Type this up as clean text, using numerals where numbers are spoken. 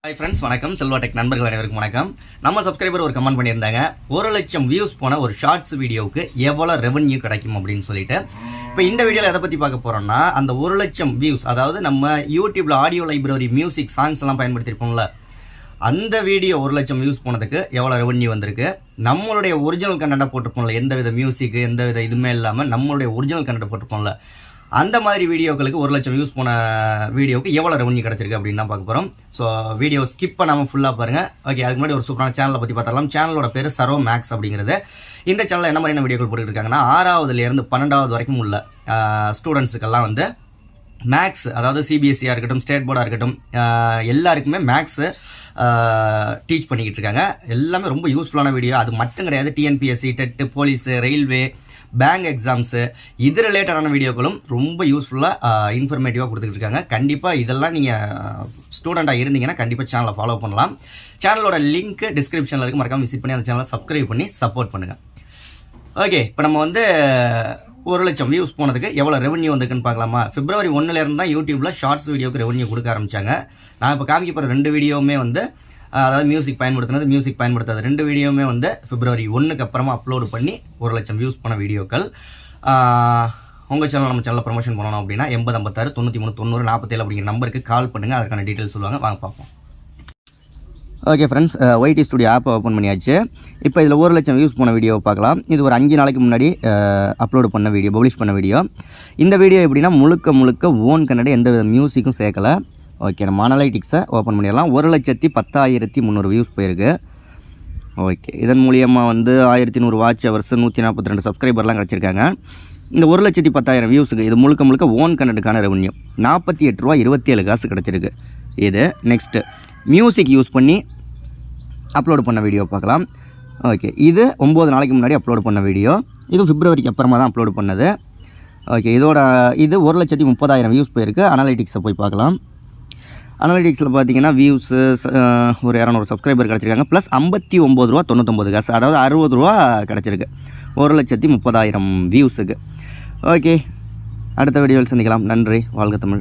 Hi friends, வணக்கம். Selva tech நண்பர்கள் அனைவருக்கும் வணக்கம். நம்ம சப்ஸ்கிரைபர் ஒரு கமெண்ட் பண்ணியிருந்தாங்க, 1,00,000 வியூஸ் போன ஒரு ஷார்ட்ஸ் வீடியோவுக்கு எவ்வளோ ரெவன்யூ கிடைக்கும் அப்படின்னு சொல்லிட்டு. இப்போ இந்த வீடியோவில் எதை பற்றி பார்க்க போகிறோம்னா, அந்த 1,00,000 வியூஸ், அதாவது நம்ம யூடியூப்ல ஆடியோ லைப்ரரி மியூசிக் சாங்ஸ் எல்லாம் பயன்படுத்தியிருப்போம்ல, அந்த வீடியோ 1,00,000 வியூஸ் போனதுக்கு எவ்வளோ ரெவன்யூ வந்திருக்கு, நம்மளுடைய ஒரிஜினல் கண்டென்ட்டை போட்டிருப்போம்ல, எந்த வித மியூசிக் எந்த வித இதுவுமே இல்லாமல் நம்மளுடைய ஒரிஜினல் கண்டென்ட்டை போட்டிருப்போம்ல, அந்த மாதிரி வீடியோக்களுக்கு 1,00,000 வியூஸ் போன வீடியோவுக்கு எவ்வளோ ரெவன்யூ கிடச்சிருக்கு அப்படின்னு தான் பார்க்க போகிறோம். ஸோ வீடியோ ஸ்கிப் பண்ணாமல் ஃபுல்லாக பாருங்கள். ஓகே, அதுக்கு முன்னாடி ஒரு சூப்பரான சேனலை பற்றி பார்த்துடலாம். சேனலோட பேர் சர்வா மேக்ஸ் அப்படிங்கிறது. இந்த சேனலில் என்ன மாதிரியான வீடியோக்கள் போட்டுட்டு இருக்காங்கன்னா, 6வதுலேருந்து 12வது வரைக்கும் உள்ள ஸ்டூடெண்ட்ஸுக்கெல்லாம் வந்து மேக்ஸ், அதாவது சிபிஎஸ்சியாக இருக்கட்டும், ஸ்டேட் போர்டாக இருக்கட்டும், எல்லாருக்குமே மேக்ஸு டீச் பண்ணிக்கிட்டு இருக்காங்க. எல்லாமே ரொம்ப யூஸ்ஃபுல்லான வீடியோ. அது மட்டும் கிடையாது, TNPSC, TET, police, railway, bank exams, இது ரிலேட்டடான வீடியோக்களும் ரொம்ப யூஸ்ஃபுல்லாக இன்ஃபர்மேட்டிவாக கொடுத்துட்டு இருக்காங்க. கண்டிப்பாக இதெல்லாம் நீங்கள் ஸ்டூடெண்ட்டாக இருந்தீங்கன்னா கண்டிப்பாக சேனலை ஃபாலோ பண்ணலாம். சேனலோட லிங்க் டிஸ்கிரிப்ஷனில் இருக்குது, மறக்காமல் விசிட் பண்ணி அந்த சேனலை சப்ஸ்கிரைப் பண்ணி சப்போர்ட் பண்ணுங்கள். ஓகே, இப்போ நம்ம வந்து 1,00,000 வியூஸ் போனதுக்கு எவ்வளோ ரெவன்யூ வந்துருக்குன்னு பார்க்கலாமா. February 1 தான் யூடியூப்பில் ஷார்ட்ஸ் வீடியோக்கு ரெவன்யூ கொடுக்க ஆரம்பித்தாங்க. நான் இப்போ காமிக்க போகிற 2 வீடியோவுமே வந்து, அதாவது மியூசிக் பயன்படுத்தாத 2 வீடியோவுமே வந்து February 1 அப்புறமா அப்லோடு பண்ணி 1,00,000 வியூஸ் பண்ண வீடியோக்கள். உங்கள் சேனல் நம்ம சேனலில் ப்ரமோஷன் பண்ணணும் அப்படின்னா 8056 93 90 47 அப்படிங்கிற நம்பருக்கு கால் பண்ணுங்கள். அதுக்கான டீட்டெயில்ஸ் சொல்லுவாங்க, வாங்க பார்ப்போம். ஓகே ஃப்ரெண்ட்ஸ், ஒய்டி ஸ்டுடியோ ஆப்பை ஓப்பன் பண்ணியாச்சு. இப்போ இதில் 1,00,000 வியூஸ் போன வீடியோவை பார்க்கலாம். இது ஒரு 5 நாளைக்கு முன்னாடி அப்லோடு பண்ண வீடியோ, பப்ளிஷ் பண்ண வீடியோ. இந்த வீடியோ எப்படின்னா முழுக்க ஓன் கன்னட, எந்த வித மியூசிக்கும் சேர்க்கலை. ஓகே, நம்ம அனலைட்டிக்ஸை ஓப்பன் பண்ணிடலாம். 1,10,300 வியூஸ் போயிருக்கு. ஓகே, இதன் மூலியமாக வந்து 1100 வாட்ச் ஹவர்ஸ், 142 சப்ஸ்கிரைபர்லாம் கிடச்சிருக்காங்க. இந்த 1,10,000 வியூஸுக்கு இது முழுக்க ஓன் கன்னடுக்கான ரெவன்யூ ₹48.27 கிடச்சிருக்கு. இது நெக்ஸ்ட்டு மியூசிக் யூஸ் பண்ணி அப்லோடு பண்ண வீடியோ பார்க்கலாம். ஓகே, இது 9 நாளைக்கு முன்னாடி அப்லோடு பண்ண வீடியோ. இது பிப்ரவரிக்கு அப்புறமா தான் அப்லோடு பண்ணது. ஓகே, இது 1,30,000 வியூஸ் போயிருக்கு. அனலைட்டிக்ஸை போய் பார்க்கலாம். அனலிட்டிக்ஸில் பார்த்தீங்கன்னா வியூஸு ஒரு 200 சப்ஸ்கிரைபர் கிடச்சிருக்காங்க. ப்ளஸ் ₹59.99, அதாவது ₹60 கிடச்சிருக்கு 1,30,000 வியூஸுக்கு. ஓகே, அடுத்த வீடியோவில் சந்திக்கலாம். நன்றி. வாழ்க தமிழ்.